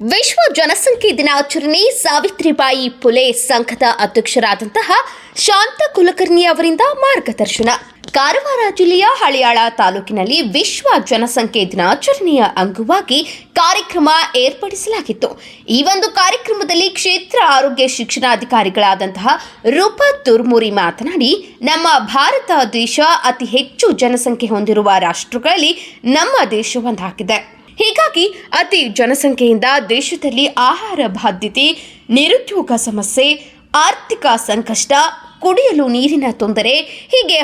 ವಿಶ್ವ ಜನಸಂಖ್ಯೆ ದಿನಾಚರಣೆ ಸಾವಿತ್ರಿಬಾಯಿ ಫುಲೆ ಸಂಘದ ಅಧ್ಯಕ್ಷರಾದಂತಹ ಶಾಂತ ಕುಲಕರ್ಣಿ ಅವರಿಂದ ಮಾರ್ಗದರ್ಶನ. ಕಾರವಾರ ಜಿಲ್ಲೆಯ ಹಳಿಯಾಳ ತಾಲೂಕಿನಲ್ಲಿ ವಿಶ್ವ ಜನಸಂಖ್ಯೆ ದಿನಾಚರಣೆಯ ಅಂಗವಾಗಿ ಕಾರ್ಯಕ್ರಮ ಏರ್ಪಡಿಸಲಾಗಿತ್ತು. ಈ ಒಂದು ಕಾರ್ಯಕ್ರಮದಲ್ಲಿ ಕ್ಷೇತ್ರ ಆರೋಗ್ಯ ಶಿಕ್ಷಣಾಧಿಕಾರಿಗಳಾದಂತಹ ರೂಪಾ ತುರ್ಮುರಿ ಮಾತನಾಡಿ, ನಮ್ಮ ಭಾರತ ದೇಶ ಅತಿ ಹೆಚ್ಚು ಜನಸಂಖ್ಯೆ ಹೊಂದಿರುವ ರಾಷ್ಟ್ರಗಳಲ್ಲಿ ನಮ್ಮ ದೇಶ ಒಂದಾಗಿದೆ. ಹೀಗಾಗಿ ಅತಿ ಜನಸಂಖ್ಯೆಯಿಂದ ದೇಶದಲ್ಲಿ ಆಹಾರ ಬಾಧ್ಯತೆ, ನಿರುದ್ಯೋಗ ಸಮಸ್ಯೆ, ಆರ್ಥಿಕ ಸಂಕಷ್ಟ, ಕುಡಿಯಲು ನೀರಿನ ತೊಂದರೆ ಹೀಗೆ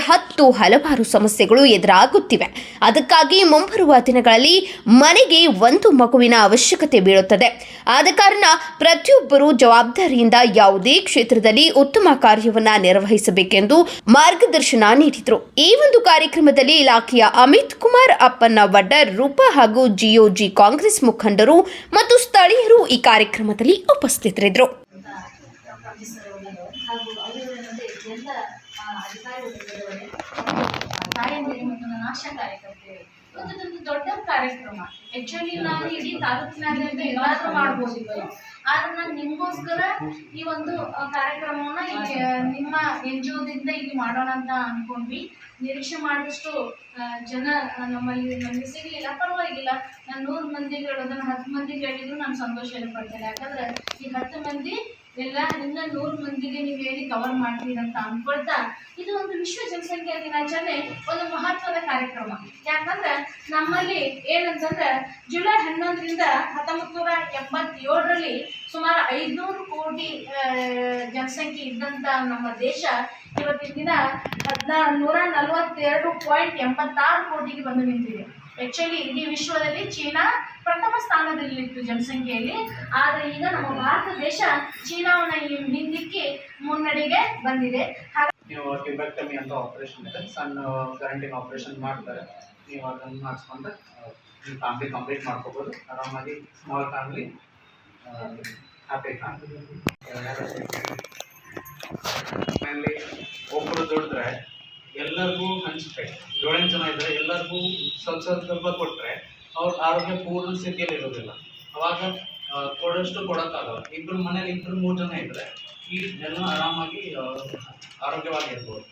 ಹಲವಾರು ಸಮಸ್ಯೆಗಳು ಎದುರಾಗುತ್ತಿವೆ. ಅದಕ್ಕಾಗಿ ಮುಂಬರುವ ದಿನಗಳಲ್ಲಿ ಮನೆಗೆ ಒಂದು ಮಗುವಿನ ಅವಶ್ಯಕತೆ ಬೀಳುತ್ತದೆ. ಆದ ಕಾರಣ ಪ್ರತಿಯೊಬ್ಬರೂ ಜವಾಬ್ದಾರಿಯಿಂದ ಯಾವುದೇ ಕ್ಷೇತ್ರದಲ್ಲಿ ಉತ್ತಮ ಕಾರ್ಯವನ್ನು ನಿರ್ವಹಿಸಬೇಕೆಂದು ಮಾರ್ಗದರ್ಶನ ನೀಡಿದರು. ಈ ಒಂದು ಕಾರ್ಯಕ್ರಮದಲ್ಲಿ ಇಲಾಖೆಯ ಅಮಿತ್ ಕುಮಾರ್ ಅಪ್ಪನವಡ್ಡರ್, ರೂಪಾ ಹಾಗೂ ಜಿಒಜಿ ಕಾಂಗ್ರೆಸ್ ಮುಖಂಡರು ಮತ್ತು ಸ್ಥಳೀಯರು ಈ ಕಾರ್ಯಕ್ರಮದಲ್ಲಿ ಉಪಸ್ಥಿತರಿದ್ದರು. ಹಾಗೂ ಅವರೇನಂದರೆ ಎಲ್ಲ ಅಧಿಕಾರಿ ವರ್ಗದವರೇ, ತಾಯಂದಿರು ಮತ್ತು ನನ್ನ ಆಶಾ ಕಾರ್ಯಕರ್ತರು, ಇವತ್ತೊಂದು ದೊಡ್ಡ ಕಾರ್ಯಕ್ರಮ. ಆ್ಯಕ್ಚುಲಿ ನಾನು ಇಡೀ ತಾಲೂಕಿನಾದ್ಯಂತ ಎಲ್ಲಾದರೂ ಮಾಡ್ಬೋದಿತ್ತು, ಆದರೆ ನಾನು ನಿಮಗೋಸ್ಕರ ಈ ಒಂದು ಕಾರ್ಯಕ್ರಮವನ್ನು ನಿಮ್ಮ NGOದಿಂದ ಇಲ್ಲಿ ಮಾಡೋಣ ಅಂತ ಅಂದ್ಕೊಂಡ್ವಿ. ನಿರೀಕ್ಷೆ ಮಾಡಿದಷ್ಟು ಜನ ನಮಗೆ ಸಿಗಲಿಲ್ಲ, ಪರವಾಗಿಲ್ಲ. ನಾನು 100 ಮಂದಿಗೆ ಹೇಳೋದನ್ನು 10 ಮಂದಿಗೆ ಹೇಳಿದ್ರು ನಾನು ಸಂತೋಷ ಪಡ್ತೇನೆ. ಯಾಕಂದರೆ ಈ 10 ಮಂದಿ ಎಲ್ಲ ಇನ್ನ 100 ಮಂದಿಗೆ ನೀವು ಹೇಳಿ ಕವರ್ ಮಾಡ್ತೀರಿ ಅಂತ ಅಂದ್ಕೊಳ್ತಾ, ಇದು ಒಂದು ವಿಶ್ವ ಜನಸಂಖ್ಯಾ ದಿನಾಚರಣೆ ಒಂದು ಮಹತ್ವದ ಕಾರ್ಯಕ್ರಮ. ಯಾಕಂದ್ರೆ ನಮ್ಮಲ್ಲಿ ಏನಂತಂದ್ರೆ ಜುಲೈ 11ರಿಂದ 1987ರಲ್ಲಿ ಸುಮಾರು 500 ಕೋಟಿ ಜನಸಂಖ್ಯೆ ಇದ್ದಂಥ ನಮ್ಮ ದೇಶ ಇವತ್ತಿನ ದಿನ 142.86 ಕೋಟಿಗೆ ಬಂದು ನಿಂತಿದೆ. ಆ್ಯಕ್ಚುಲಿ ಇಡೀ ವಿಶ್ವದಲ್ಲಿ ಚೀನಾ ಪ್ರಥಮ ಸ್ಥಾನದಲ್ಲಿತ್ತು ಜನಸಂಖ್ಯೆಯಲ್ಲಿ, ಆದರೆ ಈಗ ನಮ್ಮ ಭಾರತ ದೇಶ ಚೀನಾವನ್ನ ಹಿಂದಿಕ್ಕಿ ಮುನ್ನಡೆಗೆ ಬಂದಿದೆ. ನೀವು ಟ್ಯೂಬೆಕ್ಟಮಿ ಅಂತ ಆಪರೇಷನ್ ಇದೆ, ಸಣ್ಣ ಕರೆಂಟಿನ ಆಪರೇಷನ್ ಮಾಡ್ತಾರೆ. ನೀವು ಅದನ್ನು ಮಾಡಿಸ್ಕೊಂಡ್ರೆ ನಿಮ್ಮ ಫ್ಯಾಮಿಲಿ ಕಂಪ್ಲೀಟ್ ಮಾಡ್ಕೋಬೋದು ಆರಾಮಾಗಿ. Small family, happy family. Family ಒಬ್ಬರು ದುಡಿದ್ರೆ ಎಲ್ಲರಿಗೂ ಹಂಚ್ಬೇಕು. 7 ಜನ ಇದ್ದರೆ ಎಲ್ಲರಿಗೂ ಸ್ವಲ್ಪ ಕೊಟ್ಟರೆ ಅವ್ರ ಆರೋಗ್ಯ ಪೂರ್ಣ ಸ್ಥಿತಿಯಲ್ಲಿ ಇರೋದಿಲ್ಲ. ಅವಾಗ ಕೊಡೋಷ್ಟು ಕೊಡೋಕ್ಕಾಗಲ್ಲ. ಇಬ್ಬರು ಮನೇಲಿ 2-3 ಜನ ಇದ್ದರೆ ಈ ಜನ ಆರಾಮಾಗಿ ಆರೋಗ್ಯವಾಗಿರ್ಬೋದು.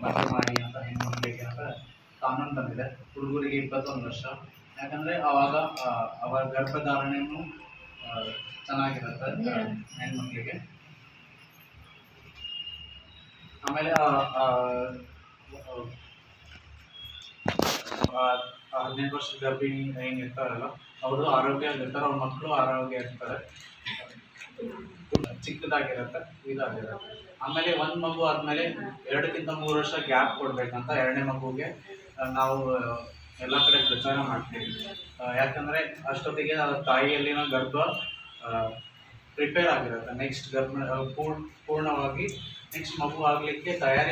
ಮದುವೆ ಮಾಡಿ ಅಂತ ಹೆಣ್ಮಕ್ಳಿಗೆ ಅಂತ ಕಾನೂನು ಬಂದಿದೆ. ಹುಡುಗರಿಗೆ 21 ವರ್ಷ. ಯಾಕಂದರೆ ಆವಾಗ ಅವರ ಗರ್ಭಧಾರಣೆಯೂ ಚೆನ್ನಾಗಿರುತ್ತೆ ಹೆಣ್ಮಕ್ಳಿಗೆ. ಆಮೇಲೆ 18 ವರ್ಷದ ಗರ್ಭಿಣಿ ಏನಿರ್ತಾರಲ್ಲ ಅವರು ಆರೋಗ್ಯ ಇರ್ತಾರೆ, ಅವ್ರ ಮಕ್ಕಳು ಆರೋಗ್ಯ ಇರ್ತಾರೆ. ಚಿಕ್ಕದಾಗಿರುತ್ತೆ, ಇದಾಗಿರುತ್ತೆ. ಆಮೇಲೆ ಒಂದು ಮಗು ಆದಮೇಲೆ 2ಕ್ಕಿಂತ 3 ವರ್ಷ ಗ್ಯಾಪ್ ಕೊಡಬೇಕಂತ 2ನೇ ಮಗುಗೆ ನಾವು ಎಲ್ಲ ಕಡೆ ಪ್ರಚಾರ ಮಾಡ್ತೀವಿ. ಯಾಕಂದರೆ ಅಷ್ಟೊತ್ತಿಗೆ ತಾಯಿಯಲ್ಲಿನ ಗರ್ಭ ಪ್ರಿಪೇರ್ ಆಗಿರುತ್ತೆ. ನೆಕ್ಸ್ಟ್ ಪೂರ್ಣವಾಗಿ ನೆಕ್ಸ್ಟ್ ಮಗು ಆಗಲಿಕ್ಕೆ ತಯಾರಿ